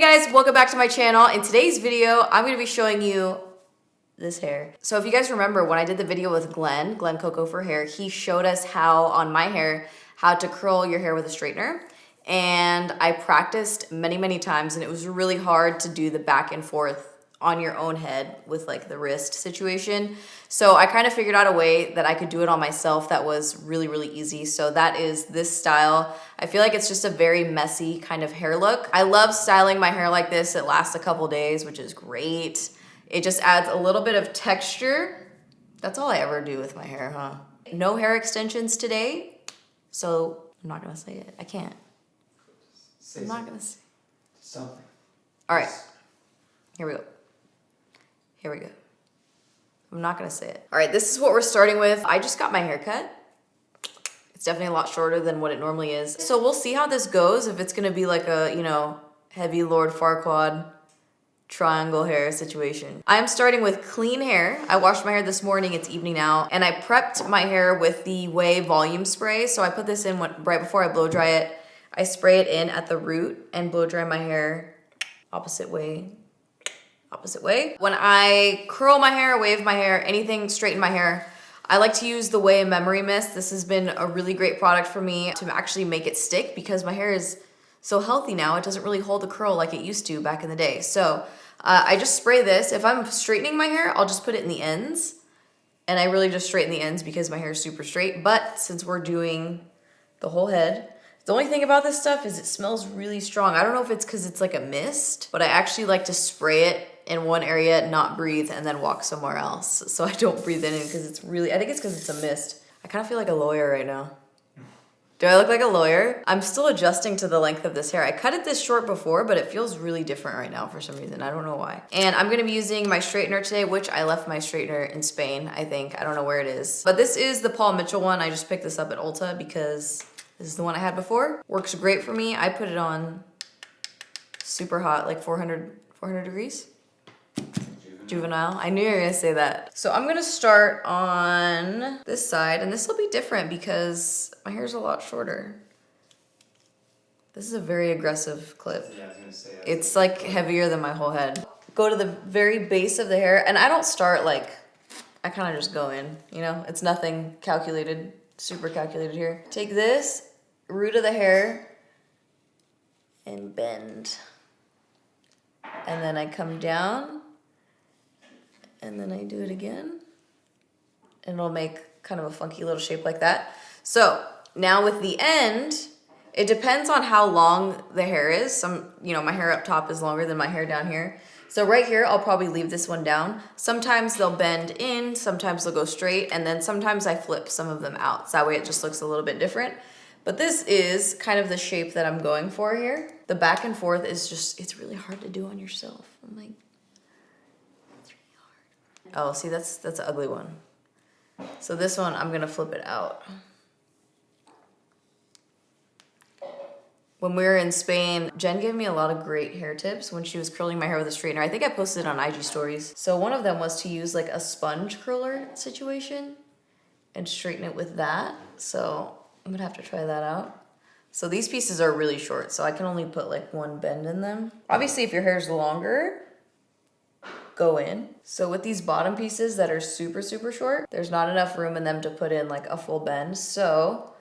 guys, welcome back to my channel. In today's video, I'm gonna be showing you this hair. So if you guys remember when I did the video with Glenn Coco for hair, he showed us how on my hair, how to curl your hair with a straightener. And I practiced many times and it was really hard to do the back and forth on your own head with like the wrist situation. So I kind of figured out a way that I could do it on myself that was really easy. So that is this style. I feel like it's just a very messy kind of hair look. I love styling my hair like this. It lasts a couple days, which is great. It just adds a little bit of texture. That's all I ever do with my hair, huh? No hair extensions today. So I'm not gonna say it. I can't. I'm not gonna say something. All right, here we go. Here we go. I'm not gonna say it. All right, this is what we're starting with. I just got my hair cut. It's definitely a lot shorter than what it normally is. So we'll see how this goes, if it's gonna be like a, you know, heavy Lord Farquaad triangle hair situation. I'm starting with clean hair. I washed my hair this morning, it's evening now, and I prepped my hair with the Ouai volume spray. So I put this in right before I blow dry it. I spray it in at the root and blow dry my hair opposite way. When I curl my hair, wave my hair, anything, straighten my hair, I like to use the Ouai Memory Mist. This has been a really great product for me to actually make it stick because my hair is so healthy now. It doesn't really hold the curl like it used to back in the day. So I just spray this. If I'm straightening my hair, I'll just put it in the ends. And I really just straighten the ends because my hair is super straight. But since we're doing the whole head, the only thing about this stuff is it smells really strong. I don't know if it's because it's like a mist, but I actually like to spray it in one area, not breathe, and then walk somewhere else. So I don't breathe in it because it's really, I think it's because it's a mist. I kind of feel like a lawyer right now. Do I look like a lawyer? I'm still adjusting to the length of this hair. I cut it this short before, but it feels really different right now for some reason. I don't know why. And I'm gonna be using my straightener today, which I left my straightener in Spain, I think. I don't know where it is. But this is the Paul Mitchell one. I just picked this up at Ulta because this is the one I had before. Works great for me. I put it on super hot, like 400 degrees. Juvenile. I knew you were gonna say that. So I'm gonna start on this side, and this will be different because my hair's a lot shorter. This is a very aggressive clip. Yeah, I was gonna say. It's like heavier than my whole head. Go to the very base of the hair, and I don't start like, I kind of just go in, you know? It's nothing calculated, super calculated here. Take this root of the hair and bend. And then I come down, and then I do it again, and it'll make kind of a funky little shape like that. So now with the end, it depends on how long the hair is. You know, my hair up top is longer than my hair down here. So right here, I'll probably leave this one down. Sometimes they'll bend in, sometimes they'll go straight, and then sometimes I flip some of them out. So that way it just looks a little bit different. But this is kind of the shape that I'm going for here. The back and forth is just, it's really hard to do on yourself. I'm like, oh, see, that's an ugly one. So this one, I'm gonna flip it out. When we were in Spain, Jen gave me a lot of great hair tips when she was curling my hair with a straightener. I think I posted it on IG stories. So one of them was to use like a sponge curler situation and straighten it with that. So I'm gonna have to try that out. So these pieces are really short, so I can only put like one bend in them. Obviously, if your hair's longer, go in. So with these bottom pieces that are super short, there's not enough room in them to put in like a full bend. So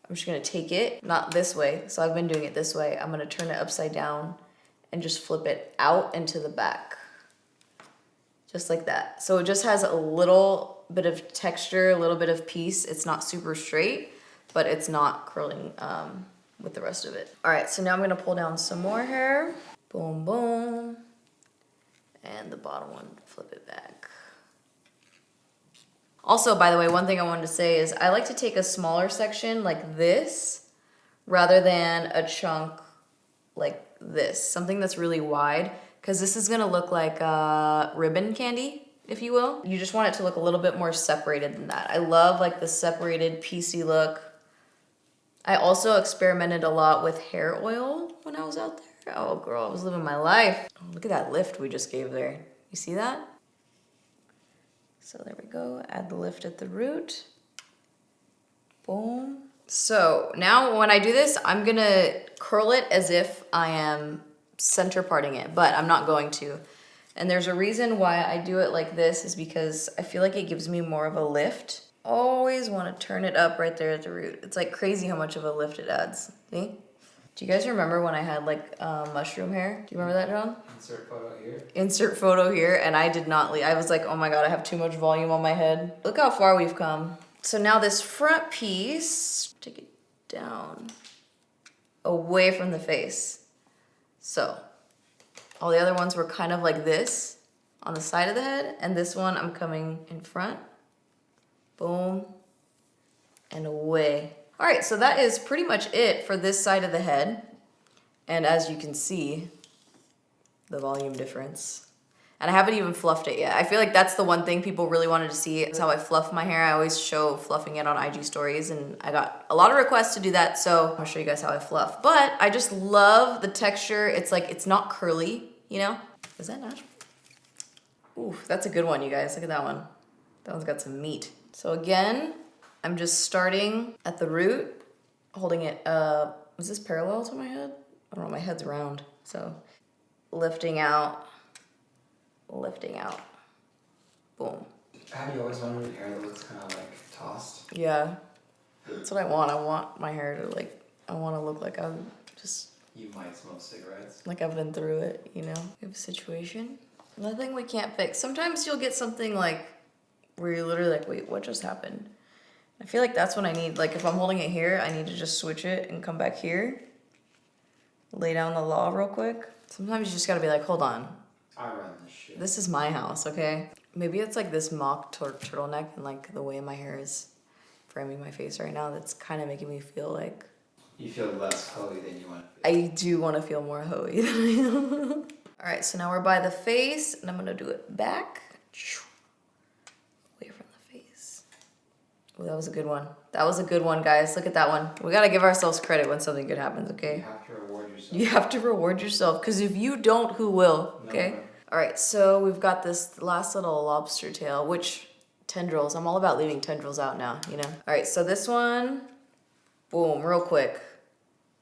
I'm just gonna take it, not this way. So I've been doing it this way. I'm gonna turn it upside down and just flip it out into the back. Just like that. So it just has a little bit of texture, a little bit of piece. It's not super straight, but it's not curling with the rest of it. All right, so now I'm gonna pull down some more hair. Boom, boom. And the bottom one, flip it back. Also, by the way, one thing I wanted to say is I like to take a smaller section like this rather than a chunk like this, something that's really wide, because this is gonna look like ribbon candy, if you will. You just want it to look a little bit more separated than that. I love like the separated piecey look. I also experimented a lot with hair oil when I was out there. Oh girl, I was living my life. Oh, look at that lift we just gave there. You see that? So there we go, add the lift at the root. Boom. So now when I do this, I'm gonna curl it as if I am center parting it, but I'm not going to. And there's a reason why I do it like this is because I feel like it gives me more of a lift. Always want to turn it up right there at the root. It's like crazy how much of a lift it adds. See? Do you guys remember when I had like mushroom hair? Do you remember that, John? Insert photo here. Insert photo here, and I did not leave. I was like, oh my god, I have too much volume on my head. Look how far we've come. So now this front piece, take it down, away from the face. So all the other ones were kind of like this on the side of the head, and this one I'm coming in front. Boom, and away. All right, so that is pretty much it for this side of the head. And as you can see, the volume difference. And I haven't even fluffed it yet. I feel like that's the one thing people really wanted to see is how I fluff my hair. I always show fluffing it on IG stories, and I got a lot of requests to do that, so I'll show you guys how I fluff. But I just love the texture. It's like, it's not curly, you know? Is that natural? Ooh, that's a good one, you guys. Look at that one. That one's got some meat. So again, I'm just starting at the root, holding it, is this parallel to my head? I don't know, my head's round. So lifting out, boom. Have you always wanted hair that looks kind of like tossed? Yeah, that's what I want. I want my hair to like, I want to look like I'm just... You might smoke cigarettes. Like I've been through it, you know? We have a situation. Nothing we can't fix. Sometimes you'll get something like, where you're literally like, wait, what just happened? I feel like that's when I need, like if I'm holding it here, I need to just switch it and come back here. Lay down the law real quick. Sometimes you just gotta be like, hold on. I run this shit. This is my house, okay? Maybe it's like this mock turtleneck and like the way my hair is framing my face right now that's kind of making me feel like... You feel less hoey than you want to I feel. do want to feel more hoey than I am. All right, so now we're by the face and I'm gonna do it back. Away from the face. Oh, that was a good one. That was a good one, guys. Look at that one. We gotta give ourselves credit when something good happens, okay? You have to reward yourself. You have to reward yourself, because if you don't, who will, okay? No. All right, so we've got this last little lobster tail, which tendrils, I'm all about leaving tendrils out now, you know? All right, so this one, boom, real quick.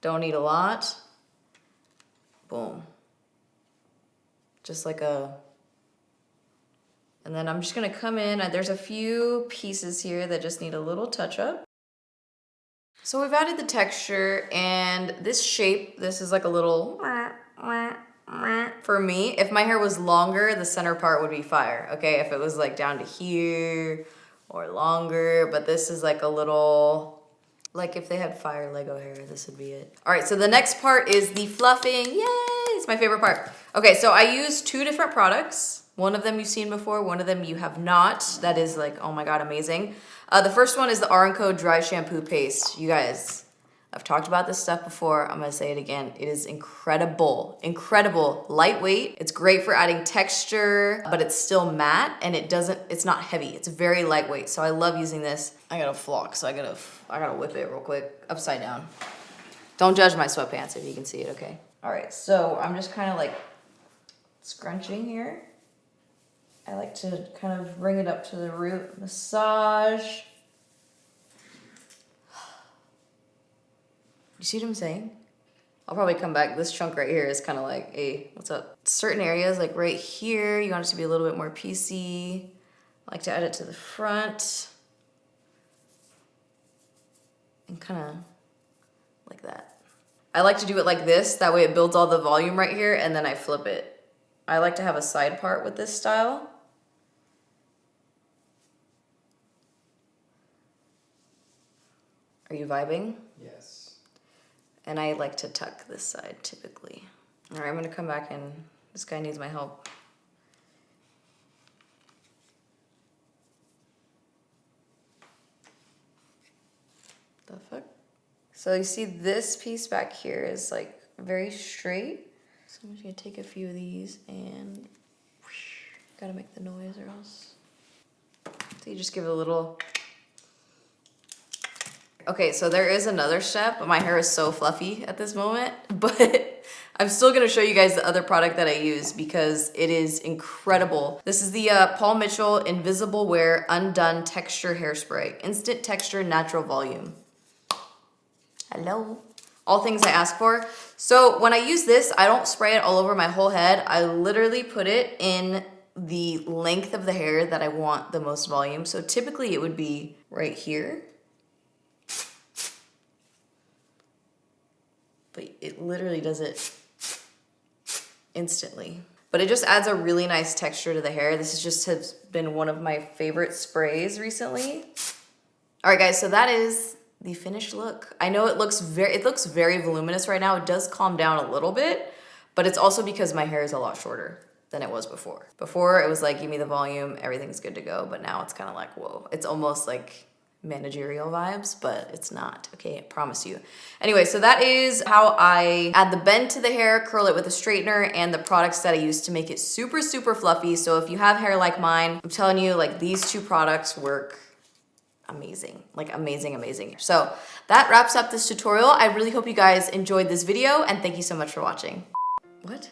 Don't need a lot. Boom. Just like a... And then I'm just gonna come in, there's a few pieces here that just need a little touch up. So we've added the texture and this shape, this is like a little, for me, if my hair was longer, the center part would be fire, okay? If it was like down to here or longer, but this is like a little, like if they had fire Lego hair, this would be it. All right, so the next part is the fluffing. Yay, it's my favorite part. Okay, so I use 2 different products. One of them you've seen before, one of them you have not. That is like, oh my God, amazing. The first one is the R+Co Dry Shampoo Paste. You guys, I've talked about this stuff before. I'm gonna say it again. It is incredible, incredible. Lightweight. It's great for adding texture, but it's still matte and it's not heavy. It's very lightweight. So I love using this. I gotta flock, so I gotta whip it real quick, upside down. Don't judge my sweatpants if you can see it, okay? All right, so I'm just kind of like scrunching here. I like to kind of bring it up to the root, massage. You see what I'm saying? I'll probably come back. This chunk right here is kind of like, hey, what's up? Certain areas, like right here, you want it to be a little bit more piecey. I like to add it to the front. And kind of like that. I like to do it like this, that way it builds all the volume right here, and then I flip it. I like to have a side part with this style. Are you vibing? Yes. And I like to tuck this side typically. All right, I'm gonna come back and this guy needs my help. The fuck? So you see this piece back here is like very straight. So I'm just gonna take a few of these and whoosh, gotta make the noise or else. So you just give it a little. Okay, so there is another step, but my hair is so fluffy at this moment, but I'm still gonna show you guys the other product that I use because it is incredible. This is the Paul Mitchell Invisible Wear Undone Texture Hairspray. Instant texture, natural volume. Hello. All things I ask for. So when I use this, I don't spray it all over my whole head. I literally put it in the length of the hair that I want the most volume. So typically it would be right here. But it literally does it instantly. But it just adds a really nice texture to the hair. This has been one of my favorite sprays recently. All right, guys, so that is the finished look. I know it looks very voluminous right now. It does calm down a little bit, but it's also because my hair is a lot shorter than it was before. Before, it was like, give me the volume, everything's good to go. But now it's kind of like, whoa. It's almost like managerial vibes, but it's not, okay, I promise you. Anyway, so that is how I add the bend to the hair, curl it with a straightener, and the products that I use to make it super, super fluffy. So if you have hair like mine, I'm telling you, like, these two products work amazing, like amazing, amazing. So that wraps up this tutorial. I really hope you guys enjoyed this video, and thank you so much for watching. What?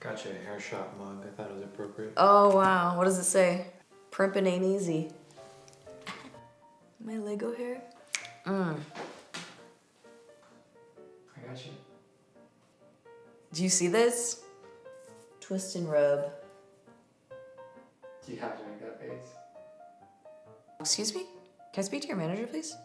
Got you a hair shop mug. I thought it was appropriate. Oh, wow, what does it say? Primping ain't easy. My Lego hair? I got you. Do you see this? Twist and rub. Do you have to make that face? Excuse me? Can I speak to your manager, please?